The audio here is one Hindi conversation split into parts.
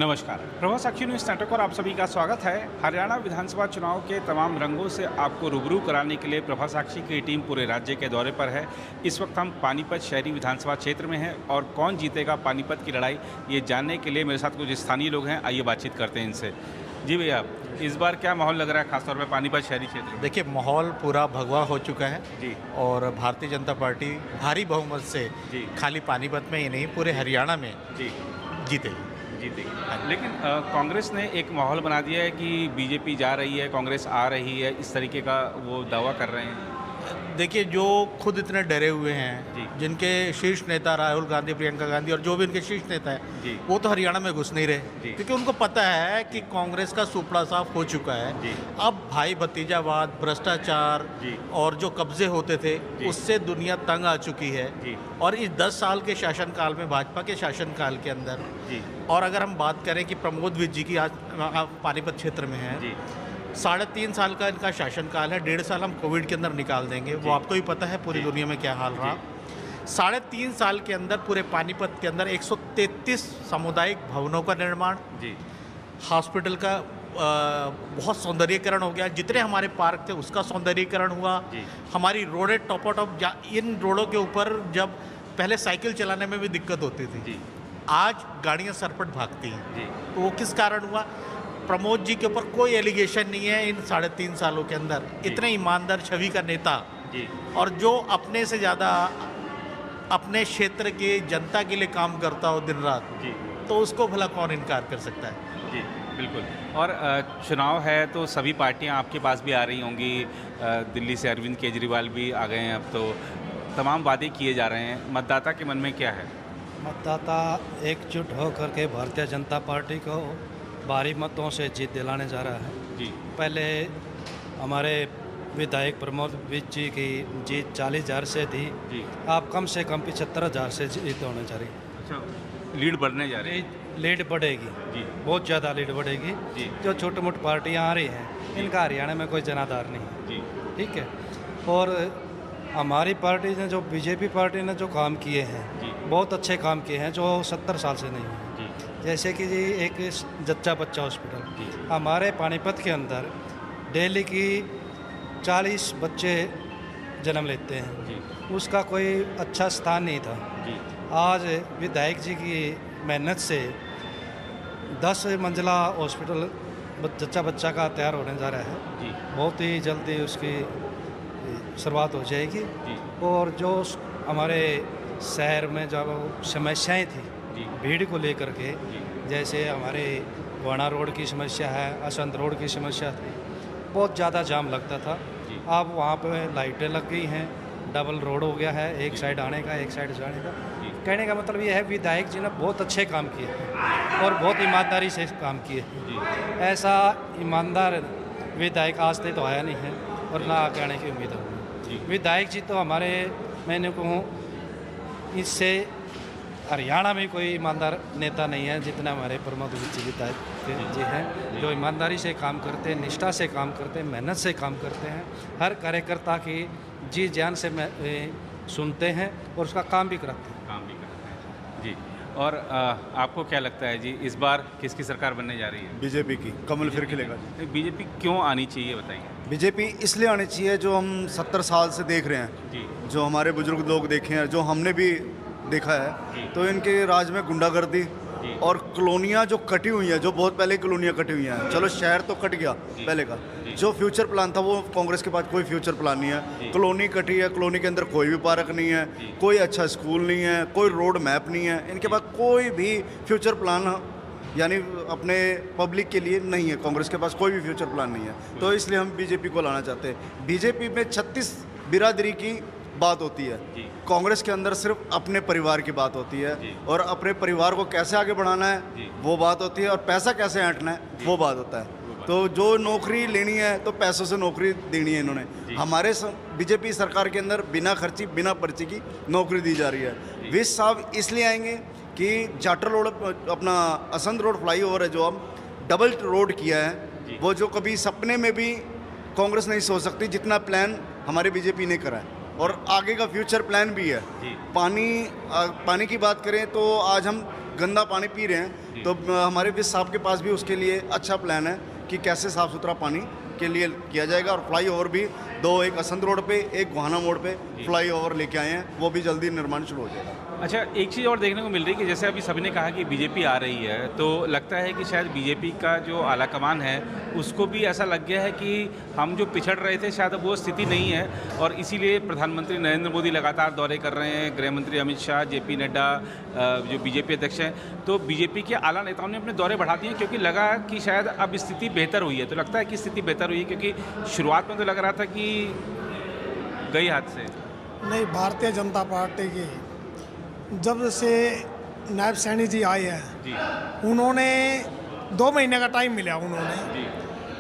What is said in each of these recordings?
नमस्कार, प्रभात साक्षी न्यूज़ नेटवर्क पर आप सभी का स्वागत है। हरियाणा विधानसभा चुनाव के तमाम रंगों से आपको रूबरू कराने के लिए प्रभात साक्षी की टीम पूरे राज्य के दौरे पर है। इस वक्त हम पानीपत शहरी विधानसभा क्षेत्र में हैं और कौन जीतेगा पानीपत की लड़ाई, ये जानने के लिए मेरे साथ कुछ स्थानीय लोग हैं। आइए बातचीत करते हैं इनसे। जी भैया, इस बार क्या माहौल लग रहा है खासतौर पर पानीपत शहरी क्षेत्र में? देखिए, माहौल पूरा भगवा हो चुका है जी। और भारतीय जनता पार्टी भारी बहुमत से जी। खाली पानीपत में ही नहीं पूरे हरियाणा में जी जीतेगी। लेकिन कांग्रेस ने एक माहौल बना दिया है कि बीजेपी जा रही है, कांग्रेस आ रही है, इस तरीके का वो दावा कर रहे हैं। देखिए, जो खुद इतने डरे हुए हैं, जी। जिनके शीर्ष नेता राहुल गांधी, प्रियंका गांधी और जो भी इनके शीर्ष नेता जी। है, वो तो हरियाणा में घुस नहीं जी। रहे, क्योंकि उनको पता है कि कांग्रेस का सुपड़ा साफ हो चुका है। जी। अब भाई भतीजावाद, भ्रष्टाचार जी। और जो कब्जे होते थे, जी। उससे दुनिया तंग आ चुकी है। जी। और इस 10 साल के शासनकाल में, भाजपा के शासनकाल के अंदर, जी। और अगर हम बात करें कि प्रमोद विज जी की आज पानीपत क्षेत्र में है, जी। 3.5 साल का इनका शासनकाल है। 1.5 साल हम कोविड के अंदर निकाल देंगे, वो आपको ही पता है पूरी दुनिया में क्या हाल रहा। 3.5 साल के अंदर पूरे पानीपत के अंदर 133 सामुदायिक भवनों का निर्माण, जी। हॉस्पिटल का बहुत सौंदर्यीकरण हो गया। जितने हमारे पार्क थे उसका सौंदर्यीकरण हुआ। जी। हमारी रोडें टॉप इन रोडों के ऊपर जब पहले साइकिल चलाने में भी दिक्कत होती थी, जी। आज गाड़ियाँ सरपट भागती हैं। जी। तो वो किस कारण हुआ? प्रमोद जी के ऊपर कोई एलिगेशन नहीं है इन 3.5 सालों के अंदर। इतने ईमानदार छवि का नेता, जी। और जो अपने से ज़्यादा अपने क्षेत्र के जनता के लिए काम करता हो दिन रात, जी। तो उसको भला कौन इनकार कर सकता है? जी, बिल्कुल। और चुनाव है तो सभी पार्टियां आपके पास भी आ रही होंगी। दिल्ली से अरविंद केजरीवाल भी आ गए हैं, अब तो तमाम वादे किए जा रहे हैं। मतदाता के मन में क्या है? मतदाता एकजुट होकर के भारतीय जनता पार्टी को भारी मतों से जीत दिलाने जा रहा है। जी। पहले हमारे विधायक प्रमोद विज जी की जीत 40,000 से थी, जी। अब कम से कम 75,000 से जीत होने जा रही है। अच्छा, लीड बढ़ने जा रही है। लीड बढ़ेगी, जी। बहुत ज़्यादा लीड बढ़ेगी। जी। जो छोटी मोटी पार्टियाँ आ रही हैं, इनका हरियाणा में कोई जनाधार नहीं है। जी। ठीक है। और हमारी पार्टी ने, जो बीजेपी पार्टी ने जो काम किए हैं, जी। बहुत अच्छे काम किए हैं, जो 70 साल से नहीं हुए। जी। जैसे कि जी एक जच्चा बच्चा हॉस्पिटल, जी। हमारे पानीपत के अंदर डेली की 40 बच्चे जन्म लेते हैं, जी। उसका कोई अच्छा स्थान नहीं था। जी। आज विधायक जी की मेहनत से 10 मंजिला हॉस्पिटल जच्चा बच्चा का तैयार होने जा रहा है। जी। बहुत ही जल्दी उसकी शुरुआत हो जाएगी। जी। और जो हमारे शहर में जो समस्याएं थी, जी। भीड़ को लेकर के, जी। जैसे हमारे वाणा रोड की समस्या है, असंत रोड की समस्या थी, बहुत ज़्यादा जाम लगता था। जी। अब वहाँ पे लाइटें लग गई हैं, डबल रोड हो गया है, एक जी। साइड आने का, एक साइड जाने का। जी। कहने का मतलब ये है, विधायक जी ने बहुत अच्छे काम किए हैं और बहुत ईमानदारी से काम किए हैं। जी। ऐसा ईमानदार विधायक आज तक तो आया नहीं है और ना आगे आने की उम्मीद है। जी। विधायक जी तो हमारे, मैंने कहूँ, इससे हरियाणा में कोई ईमानदार नेता नहीं है जितना हमारे प्रमोद विज विधायक जी हैं, जो ईमानदारी से काम करते हैं, निष्ठा से काम करते हैं, मेहनत से काम करते हैं, हर कार्यकर्ता की जी जान से सुनते हैं और उसका काम भी कराते हैं। काम भी करते हैं। जी। और आपको क्या लगता है जी, इस बार किसकी सरकार बनने जा रही है? बीजेपी की कमल फिर खिलेगा। बीजेपी क्यों आनी चाहिए, बताइए। बीजेपी इसलिए आनी चाहिए, जो हम 70 साल से देख रहे हैं, जी। जो हमारे बुजुर्ग लोग देखे हैं, जो हमने भी देखा जी। है, तो इनके राज में गुंडागर्दी जी। और कॉलोनियाँ जो कटी हुई हैं, जो बहुत पहले कॉलोनियाँ कटी हुई हैं। चलो, शहर तो कट गया जी। पहले का, जी। जो फ्यूचर प्लान था वो कांग्रेस के पास कोई फ्यूचर प्लान नहीं जी। है। कॉलोनी कटी है, कॉलोनी के अंदर कोई भी पार्क नहीं है, जी। कोई अच्छा स्कूल नहीं है, कोई रोड मैप नहीं है। इनके पास कोई भी फ्यूचर प्लान, यानी अपने पब्लिक के लिए नहीं है। कांग्रेस के पास कोई भी फ्यूचर प्लान नहीं है, तो इसलिए हम बीजेपी को लाना चाहते हैं। बीजेपी में 36 बिरादरी की बात होती है, जी। कांग्रेस के अंदर सिर्फ अपने परिवार की बात होती है, जी। और अपने परिवार को कैसे आगे बढ़ाना जी। है वो बात होती है, और पैसा कैसे ऐंठना है वो बात होता है। तो जो नौकरी लेनी है तो पैसों से नौकरी देनी है इन्होंने। हमारे बीजेपी सरकार के अंदर बिना खर्ची, बिना पर्ची की नौकरी दी जा रही है। विज साहब इसलिए आएंगे कि जाटर रोड, अपना असंत रोड फ्लाईओवर है, जो हम डबल रोड किया है, वो जो कभी सपने में भी कांग्रेस नहीं सोच सकती, जितना प्लान हमारे बीजेपी ने करा है। और आगे का फ्यूचर प्लान भी है। पानी की बात करें तो आज हम गंदा पानी पी रहे हैं, तो हमारे विस साहब के पास भी उसके लिए अच्छा प्लान है कि कैसे साफ़ सुथरा पानी के लिए किया जाएगा। और फ्लाईओवर भी 2, एक असंत रोड पे, एक गोहाना मोड़ पे फ्लाईओवर लेके आए हैं, वो भी जल्दी निर्माण शुरू हो जाएगा। अच्छा, एक चीज़ और देखने को मिल रही है कि जैसे अभी सभी ने कहा कि बीजेपी आ रही है, तो लगता है कि शायद बीजेपी का जो आला कमान है उसको भी ऐसा लग गया है कि हम जो पिछड़ रहे थे शायद अब वो स्थिति नहीं है, और इसीलिए प्रधानमंत्री नरेंद्र मोदी लगातार दौरे कर रहे हैं, गृह मंत्री अमित शाह, जेपी नड्डा जो बीजेपी अध्यक्ष हैं, तो बीजेपी के आला नेताओं ने अपने दौरे बढ़ा दिए क्योंकि लगा कि शायद अब स्थिति बेहतर हुई है। तो लगता है कि स्थिति बेहतर हुई है, क्योंकि शुरुआत में तो लग रहा था कि गई हाथ से। नहीं, भारतीय जनता पार्टी की जब से नायब सैनी जी आए हैं, जी उन्होंने 2 महीने का टाइम मिला उन्होंने, जी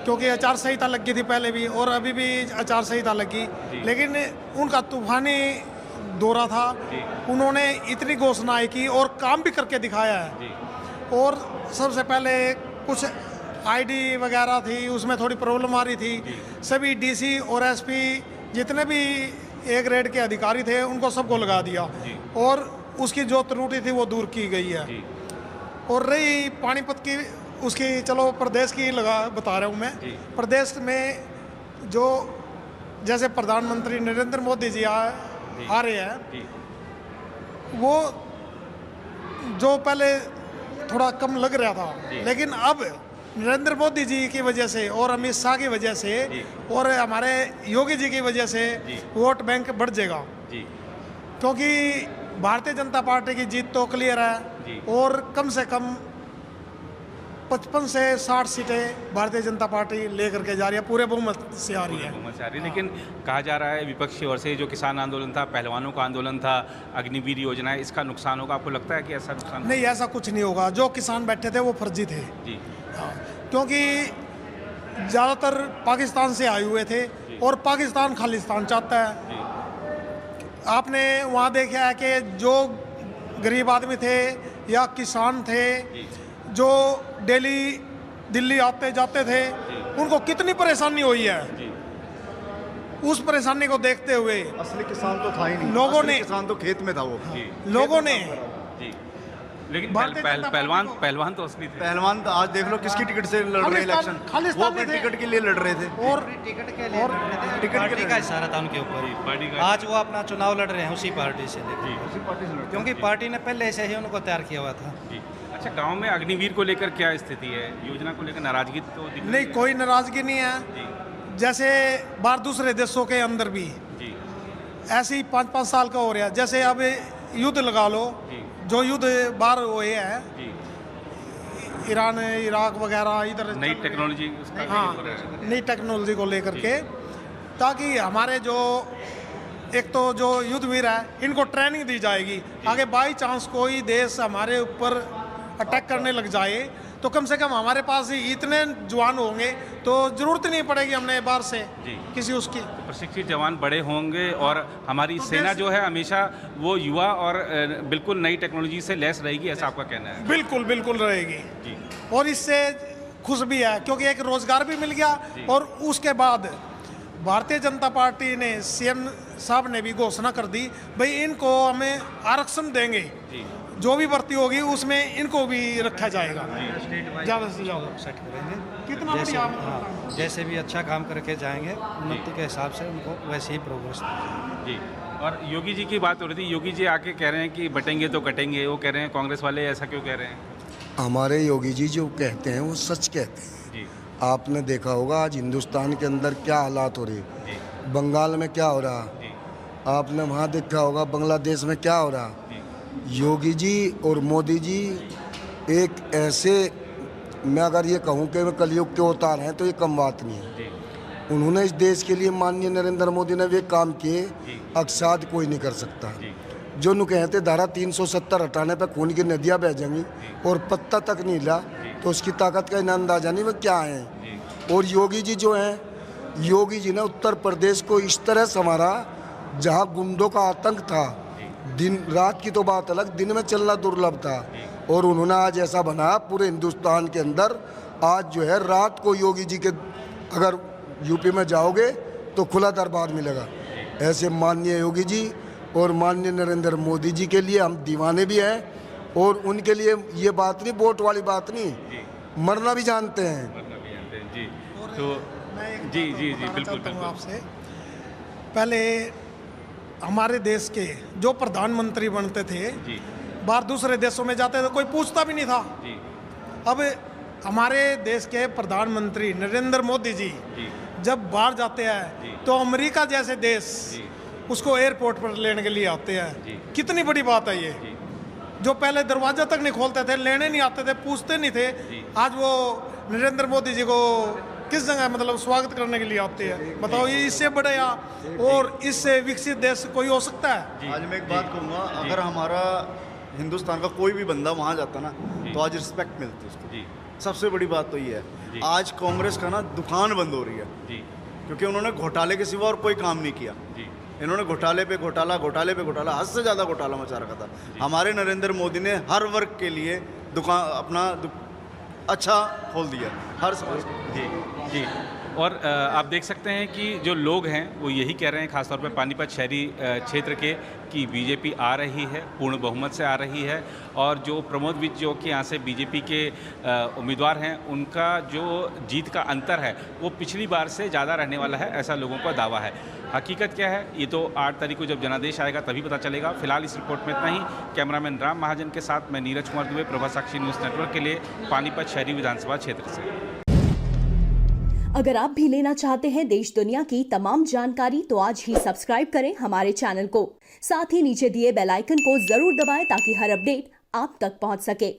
क्योंकि आचार संहिता लगी थी पहले भी और अभी भी आचार संहिता लगी, लेकिन उनका तूफानी दौरा था। जी। उन्होंने इतनी घोषणाएं की और काम भी करके दिखाया है। जी और सबसे पहले कुछ आईडी वगैरह थी, उसमें थोड़ी प्रॉब्लम आ रही थी। सभी डीसी और एसपी जितने भी ए ग्रेड के अधिकारी थे उनको सबको लगा दिया और उसकी जो त्रुटि थी वो दूर की गई है। जी और रही पानीपत की, उसकी चलो प्रदेश की बता रहा हूँ मैं। प्रदेश में जो जैसे प्रधानमंत्री नरेंद्र मोदी जी आ रहे हैं, वो जो पहले थोड़ा कम लग रहा था, लेकिन अब नरेंद्र मोदी जी की वजह से और अमित शाह की वजह से और हमारे योगी जी की वजह से वोट बैंक बढ़ जाएगा, क्योंकि भारतीय जनता पार्टी की जीत तो क्लियर है और कम से कम 55 से 60 सीटें भारतीय जनता पार्टी लेकर के जा रही है, पूरे बहुमत से आ रही है। बहुमत से आ रही है। लेकिन कहा जा रहा है विपक्ष की ओर से जो किसान आंदोलन था, पहलवानों का आंदोलन था, अग्निवीर योजना है, इसका नुकसान होगा। आपको लगता है कि ऐसा नुकसान? नहीं, ऐसा कुछ नहीं होगा। जो किसान बैठे थे वो फर्जी थे। जी हाँ, क्योंकि ज़्यादातर पाकिस्तान से आए हुए थे और पाकिस्तान खालिस्तान चाहता है। आपने वहाँ देखा है कि जो गरीब आदमी थे या किसान थे जो डेली दिल्ली आते जाते थे, उनको कितनी परेशानी हुई है। उस परेशानी को देखते हुए असली किसान तो था ही नहीं, लोगों असली ने किसान तो खेत में था वो। लोगों ने जी लेकिन भारतीय जनता पहलवान पार्टी को- पहलवान तो असली थे। पहलवान तो आज देख लो किसकी टिकट से लड़ रहे इलेक्शन, वो खालिस्तानी अपने थे। टिकट के लिए लड़ रहे थे। और टिकट के लिए पार्टी का इशारा था उनके ऊपर। पार्टी का आज वो अपना चुनाव लड़ रहे हैं उसी पार्टी से, क्योंकि पार्टी ने पहले से ही उनको तैयार किया हुआ था। जी। अच्छा, गांव में अग्निवीर को लेकर क्या स्थिति है? योजना को लेकर नाराजगी तो दिख रही नहीं, है। कोई नाराजगी नहीं है। जी जैसे बाहर दूसरे देशों के अंदर भी जी ऐसे ही 5-5 साल का हो रहा है। जैसे अब युद्ध लगा लो, जी जो युद्ध बाहर हुए हैं, जी ईरान इराक वगैरह इधर नई टेक्नोलॉजी उसका हाँ, हो रहा है। नई टेक्नोलॉजी को लेकर के, ताकि हमारे जो एक तो जो युद्धवीर है इनको ट्रेनिंग दी जाएगी। आगे बाई चांस कोई देश हमारे ऊपर अटैक करने लग जाए तो कम से कम हमारे पास ही इतने जवान होंगे तो ज़रूरत नहीं पड़ेगी हमने बाहर से जी। किसी उसकी। तो प्रशिक्षित जवान बड़े होंगे और हमारी तो सेना देश- जो है हमेशा वो युवा और बिल्कुल नई टेक्नोलॉजी से लैस रहेगी, ऐसा आपका कहना है? बिल्कुल बिल्कुल रहेगी। जी और इससे खुश भी है क्योंकि एक रोजगार भी मिल गया। और उसके बाद भारतीय जनता पार्टी ने सीएम साहब ने भी घोषणा कर दी, भाई इनको हमें आरक्षण देंगे, जी जो भी भर्ती होगी उसमें इनको भी रखा जाएगा ज़्यादा से ज़्यादा। सेट करेंगे कितना जैसे, बढ़िया हाँ, जैसे भी अच्छा काम करके जाएंगे उन्नति के हिसाब से उनको वैसे ही प्रोग्रेस। जी। और योगी जी की बात हो रही थी, योगी जी आके कह रहे हैं कि बटेंगे तो कटेंगे। वो कह रहे हैं, कांग्रेस वाले ऐसा क्यों कह रहे हैं? हमारे योगी जी जो कहते हैं वो सच कहते हैं। जी आपने देखा होगा आज हिंदुस्तान के अंदर क्या हालात हो रहे, जी बंगाल में क्या हो रहा, जी आपने वहाँ देखा होगा बांग्लादेश में क्या हो रहा। योगी जी और मोदी जी एक ऐसे, मैं अगर ये कहूँ कि वे कलयुग के अवतार हैं तो ये कम बात नहीं है। जी उन्होंने इस देश के लिए, माननीय नरेंद्र मोदी ने वे काम किए अक्साद कोई नहीं कर सकता। जी जो नु कहते धारा 370 हटाने पर खून की नदियाँ बह जाएंगी और पत्ता तक नहीं हिला, तो उसकी ताकत का इन्हें अंदाजा नहीं वो क्या है। और योगी जी जो हैं, योगी जी ने उत्तर प्रदेश को इस तरह संवारा जहाँ गुंडों का आतंक था। दिन रात की तो बात अलग, दिन में चलना दुर्लभ था। और उन्होंने आज ऐसा बनाया पूरे हिंदुस्तान के अंदर, आज जो है रात को योगी जी के अगर यूपी में जाओगे तो खुला दरबार मिलेगा। ऐसे माननीय योगी जी और माननीय नरेंद्र मोदी जी के लिए हम दीवाने भी हैं और उनके लिए ये बात नहीं, वोट वाली बात नहीं, मरना भी जानते हैं। जी तो मैं एक जी बात जी जी बताना बिल्कुल चाहता हूँ बिल्कुल आपसे। पहले हमारे देश के जो प्रधानमंत्री बनते थे, जी बाहर दूसरे देशों में जाते थे, कोई पूछता भी नहीं था। जी अब हमारे देश के प्रधानमंत्री नरेंद्र मोदी जी जी जब बाहर जाते जी। हैं तो अमेरिका जैसे देश जी उसको एयरपोर्ट पर लेने के लिए आते जी। हैं। कितनी बड़ी बात है ये। जी जो पहले दरवाजा तक नहीं खोलते थे, लेने नहीं आते थे, पूछते नहीं थे, जी। आज वो नरेंद्र मोदी जी को किस जगह मतलब स्वागत करने के लिए आते हैं। बताओ ये इससे बड़े या और इससे विकसित देश कोई हो सकता है? आज मैं एक बात कहूँगा, अगर हमारा हिंदुस्तान का कोई भी बंदा वहाँ जाता ना तो आज रिस्पेक्ट मिलती है उसको। जी सबसे बड़ी बात तो ये जी। है, आज कांग्रेस का ना दुकान बंद हो रही है, जी क्योंकि उन्होंने घोटाले के सिवा और कोई काम नहीं किया। जी इन्होंने घोटाले पे घोटाला, घोटाले पे घोटाला, हद से ज़्यादा घोटाला मचा रखा था। हमारे नरेंद्र मोदी ने हर वर्ग के लिए दुकान अपना अच्छा खोल दिया, हर समाज को। जी जी और आप देख सकते हैं कि जो लोग हैं वो यही कह रहे हैं, खासतौर पे पानीपत शहरी क्षेत्र के, कि बीजेपी आ रही है, पूर्ण बहुमत से आ रही है। और जो प्रमोद विज जो कि यहाँ से बीजेपी के उम्मीदवार हैं, उनका जो जीत का अंतर है वो पिछली बार से ज़्यादा रहने वाला है, ऐसा लोगों का दावा है। हकीकत क्या है ये तो 8 तारीख को जब जनादेश आएगा तभी पता चलेगा। फिलहाल इस रिपोर्ट में इतना ही। कैमरामैन राम महाजन के साथ मैं नीरज कुमार दुबे, प्रभा साक्षी न्यूज़ नेटवर्क के लिए, पानीपत शहरी विधानसभा क्षेत्र से। अगर आप भी लेना चाहते हैं देश दुनिया की तमाम जानकारी तो आज ही सब्सक्राइब करें हमारे चैनल को। साथ ही नीचे दिए बेल आइकन को जरूर दबाएं ताकि हर अपडेट आप तक पहुंच सके।